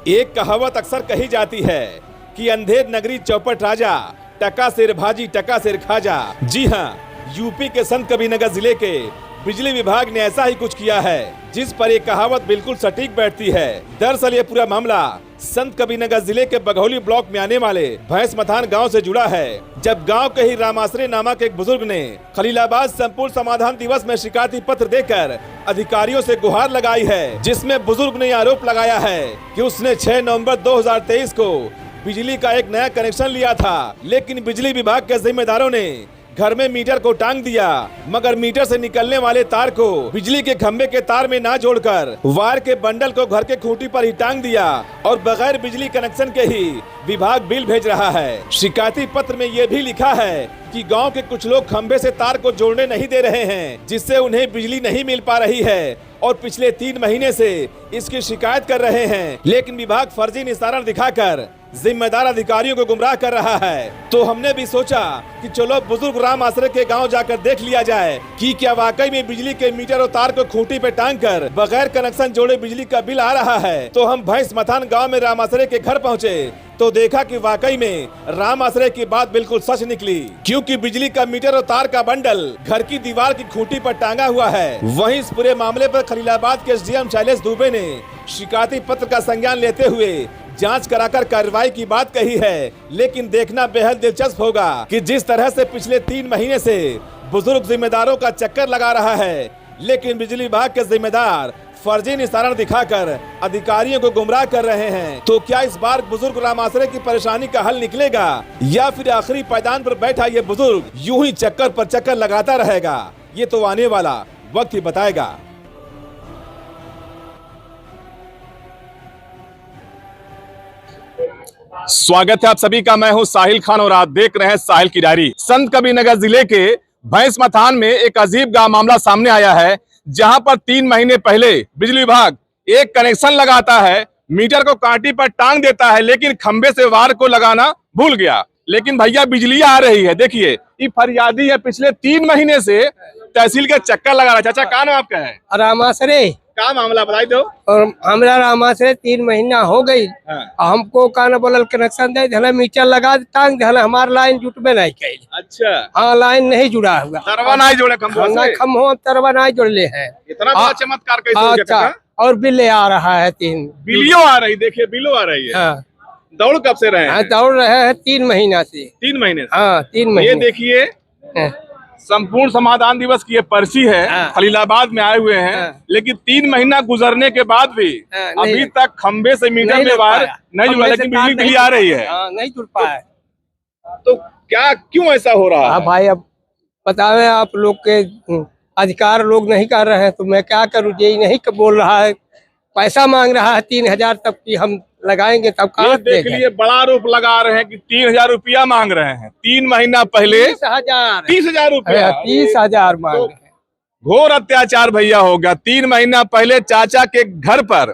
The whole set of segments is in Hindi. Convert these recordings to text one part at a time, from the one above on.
एक कहावत अक्सर कही जाती है कि अंधेर नगरी चौपट राजा, टका सिर भाजी टका सिर खाजा। जी हाँ, यूपी के संत कबीरनगर जिले के बिजली विभाग ने ऐसा ही कुछ किया है, जिस पर एक कहावत बिल्कुल सटीक बैठती है। दरअसल ये पूरा मामला संत कबीरनगर जिले के बघौली ब्लॉक में आने वाले भैंस मथान गांव से जुड़ा है। जब गांव के ही रामाश्रय नामक एक बुजुर्ग ने खलीलाबाद संपूर्ण समाधान दिवस में शिकायती पत्र देकर अधिकारियों से गुहार लगाई है, जिसमें बुजुर्ग ने आरोप लगाया है कि उसने 6 नवंबर 2023 को बिजली का एक नया कनेक्शन लिया था, लेकिन बिजली विभाग के जिम्मेदारों ने घर में मीटर को टांग दिया, मगर मीटर से निकलने वाले तार को बिजली के खंभे के तार में ना जोड़कर वायर के बंडल को घर के खूंटी पर ही टांग दिया और बगैर बिजली कनेक्शन के ही विभाग बिल भेज रहा है। शिकायती पत्र में ये भी लिखा है कि गांव के कुछ लोग खंभे से तार को जोड़ने नहीं दे रहे हैं, जिससे उन्हें बिजली नहीं मिल पा रही है और पिछले 3 महीने से इसकी शिकायत कर रहे हैं, लेकिन विभाग फर्जी निस्तारण दिखाकर जिम्मेदार अधिकारियों को गुमराह कर रहा है। तो हमने भी सोचा कि चलो बुजुर्ग राम आश्रय के गांव जाकर देख लिया जाए कि क्या वाकई में बिजली के मीटर और तार को खूंटी पे टांग कर बगैर कनेक्शन जोड़े बिजली का बिल आ रहा है। तो हम भैंस मथान गांव में राम आश्रय के घर पहुंचे तो देखा कि वाकई में राम आश्रय की बात बिल्कुल सच निकली, क्योंकि बिजली का मीटर और तार का बंडल घर की दीवार की खूंटी पर टांगा हुआ है। वहीं इस पूरे मामले पर खलीलाबाद के एसडीएम शैलेश दुबे ने शिकायती पत्र का संज्ञान लेते हुए जांच कराकर कार्रवाई की बात कही है। लेकिन देखना बेहद दिलचस्प होगा कि जिस तरह से पिछले 3 महीने से बुजुर्ग जिम्मेदारों का चक्कर लगा रहा है, लेकिन बिजली विभाग के जिम्मेदार फर्जी निस्तारण दिखाकर अधिकारियों को गुमराह कर रहे हैं। तो क्या इस बार बुजुर्ग राम आश्रय की परेशानी का हल निकलेगा, या फिर आखिरी पायदान पर बैठा ये बुजुर्ग यूं ही चक्कर पर चक्कर लगाता रहेगा? ये तो आने वाला वक्त ही बताएगा। स्वागत है आप सभी का, मैं हूं साहिल खान और आप देख रहे हैं साहिल की डायरी। संत कबीरनगर जिले के भैंस मथान में एक अजीब गा मामला सामने आया है, जहां पर 3 महीने पहले बिजली विभाग एक कनेक्शन लगाता है, मीटर को कांटी पर टांग देता है, लेकिन खंबे से वायर को लगाना भूल गया। लेकिन भैया बिजली आ रही है। देखिए ये फरियादी है, पिछले 3 महीने से तहसील के चक्कर लगा रहा है। चाचा का नाम आपका है? रामाश्रय। का मामला बताई दो। और हमरा रामाश्रय 3 महीना हो गई। हमको कान बोलल कनेक्शन दे दिला, मीटर लगा टांग दिला, हमार लाइन जुटबे नहीं कैल। अच्छा, हाँ, लाइन नहीं जुड़ा हुआ, तरवा नहीं जोड़े खंभों से। खम्भो तरवा नहीं जोड़ले है। इतना बड़ा चमत्कार कैसे हो गया? अच्छा, और बिल आ रहा है 3 बिलियो आ रही, देखिए बिलो आ रही है। हाँ। दौड़ कब से रहे हैं? दौड़ रहे हैं 3 महीना से। 3 महीने से? हाँ, 3 महीने। ये देखिए संपूर्ण समाधान दिवस की ये पर्ची है। खलीलाबाद में आए हुए हैं, लेकिन 3 महीना गुजरने के बाद भी अभी तक खंबे से मीटर में वायर नहीं जुड़ा, लेकिन बिजली आ रही है। नहीं जुड़ पाया। तो क्या, क्यों ऐसा हो रहा है? भाई अब बतावे, आप लोग के अधिकार लोग नहीं कर रहे हैं तो मैं क्या करूँ? यही नहीं बोल रहा है, पैसा मांग रहा है 3000 तक की हम लगाएंगे तब कहाँ देख लिए बड़ा आरोप लगा रहे हैं कि 3000 रुपया मांग रहे हैं। 3 महीना पहले 30,000 रुपया, 30,000 मांग रहे हैं। घोर अत्याचार भैया हो गया। 3 महीना पहले चाचा के घर पर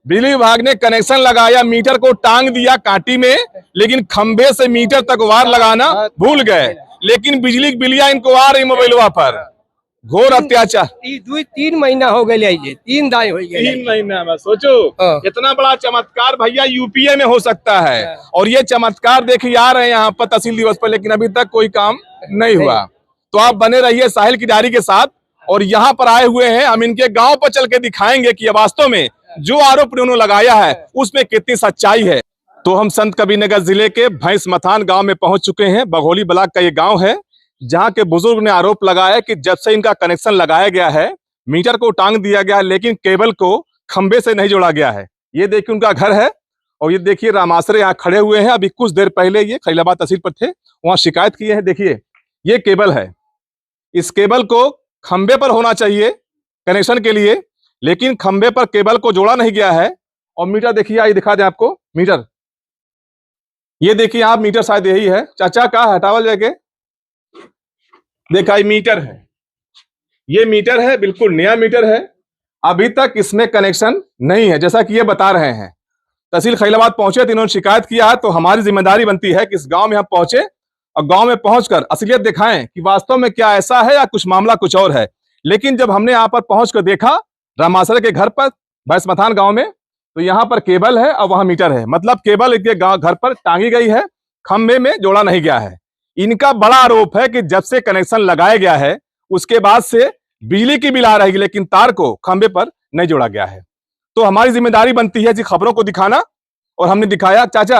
बिजली विभाग ने कनेक्शन लगाया, मीटर को टांग दिया कांटी में, लेकिन खंबे से मीटर तक वायर लगाना भूल गए, लेकिन बिजली बिलिया इनको आ रही मोबाइलवा पर। घोर अत्याचार। 3 महीना हो गए, 3 दाई हो गए। 3 महीना में सोचो, इतना बड़ा चमत्कार भैया यूपीए में हो सकता है। और ये चमत्कार देखिए आ रहे हैं यहाँ पर तहसील दिवस पर, लेकिन अभी तक कोई काम नहीं हुआ। तो आप बने रहिए साहिल की डायरी के साथ। और यहाँ पर आए हुए हैं, हम इनके गांव पर चल के दिखाएंगे कि वास्तव में जो आरोप उन्होंने लगाया है उसमें कितनी सच्चाई है। तो हम संत कबीरनगर जिले के भैंस मथान गाँव में पहुंच चुके हैं। बघौली ब्लॉक का ये गाँव है, जहां के बुजुर्ग ने आरोप लगाया कि जब से इनका कनेक्शन लगाया गया है, मीटर को टांग दिया गया, लेकिन केबल को खंबे से नहीं जोड़ा गया है। ये देखिए उनका घर है, और ये देखिए रामाश्रय यहाँ खड़े हुए हैं। अभी कुछ देर पहले ये खलीलाबाद तहसील पर थे, वहां शिकायत किए हैं। देखिए ये केबल है, इस केबल को खंबे पर होना चाहिए कनेक्शन के लिए, लेकिन खंबे पर केबल को जोड़ा नहीं गया है। और मीटर देखिए, आइए दिखा दें आपको मीटर। ये देखिए आप मीटर, शायद यही है। चाचा का हटावल जाके देखा, ये मीटर है, ये मीटर है, बिल्कुल नया मीटर है। अभी तक इसमें कनेक्शन नहीं है, जैसा कि ये बता रहे हैं। तहसील खलीलाबाद पहुंचे तो इन्होंने शिकायत किया है, तो हमारी जिम्मेदारी बनती है कि इस गांव में हम पहुंचे और गांव में पहुंचकर असलियत दिखाएं कि वास्तव में क्या ऐसा है या कुछ मामला कुछ और है। लेकिन जब हमने यहाँ पर पहुंचकर देखा रामाश्रय के घर पर भैंस मथान गांव में, तो यहाँ पर केबल है और वहां मीटर है, मतलब केबल के गांव घर पर टांगी गई है, खंभे में जोड़ा नहीं गया है। इनका बड़ा आरोप है कि जब से कनेक्शन लगाया गया है उसके बाद से बिजली की बिल आ रही है, लेकिन तार को खंभे पर नहीं जोड़ा गया है। तो हमारी जिम्मेदारी बनती है जी खबरों को दिखाना, और हमने दिखाया। चाचा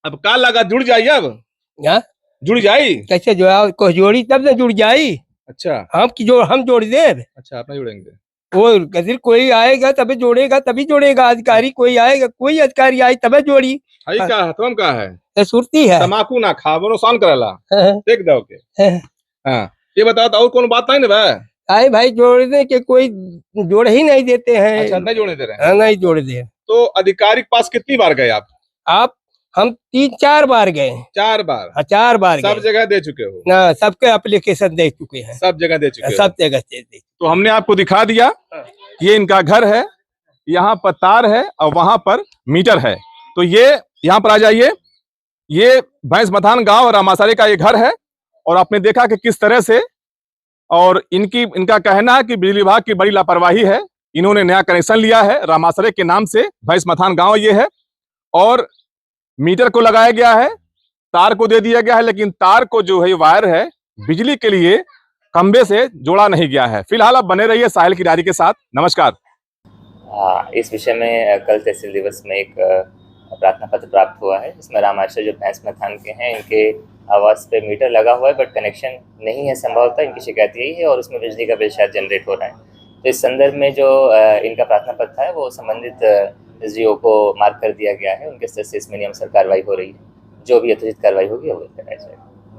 अब का लगा जुड़ जाइए, अब हाँ? जुड़ जाई। कैसे जोड़ा, कोई जोड़ी तब ना जुड़ जाई। अच्छा हम जोड़ दे। अच्छा, आप नहीं जुड़ेंगे। वो कदर कोई आएगा तभी जोड़ेगा, तभी जोड़ेगा। अधिकारी कोई आएगा, कोई अधिकारी आए तभी जोड़ी। हई का है, तुम का है? तो सुरती है। तमाकू ना खा, वो नुकसान करला। हाँ। देख दो के। हाँ, ये बताओ तो और कौन बात नहीं ना बा? आए भाई जोड़ने के कोई जोड़ ही नहीं देते हैं। अच्छा, नहीं जोड़ने दे रहे हैं। हाँ, नहीं जोड़ दे। तो अधिकारी के पास कितनी बार गए आप? हम 3-4 बार गए। 4 बार? हाँ, 4 बार सब गए। जगह दे चुके हो? ना, सबके एप्लीकेशन दे चुके हैं। सब जगह दे चुके हो? सब जगह से दे। तो हमने आपको दिखा दिया, ये इनका घर है, यहाँ पर तार है और वहां पर मीटर है। तो ये यहाँ पर आ जाइए, ये भैंस मथान गांव रामासारे का ये घर है। और आपने देखा कि किस तरह से, और इनका कहना है कि बिजली विभाग की बड़ी लापरवाही है। इन्होंने नया कनेक्शन लिया है रामासरे के नाम से, भैंस मथान गांव ये है, और मीटर को लगाया गया है, तार को दे दिया गया है, लेकिन तार को जो है वायर है बिजली के लिए खंबे से जोड़ा नहीं गया है। फिलहाल आप बने रहिए साहिल किरारी के साथ। नमस्कार। इस विषय में कल तहसील दिवस में एक प्रार्थना पत्र प्राप्त हुआ है, जिसमें रामाशय जो भैंस मथान के हैं, इनके आवास पे मीटर लगा हुआ है बट कनेक्शन नहीं है। संभवतः इनकी शिकायत यही है और उसमें बिजली का बिल शायद जनरेट हो रहा है। तो इस संदर्भ में जो इनका प्रार्थना पत्र है वो संबंधित एसडीओ को मार्क कर दिया गया है। उनके स्तर से इसमें नियमसर कार्रवाई हो रही है। जो भी यथोचित कार्रवाई होगी वो कराई जाएगी।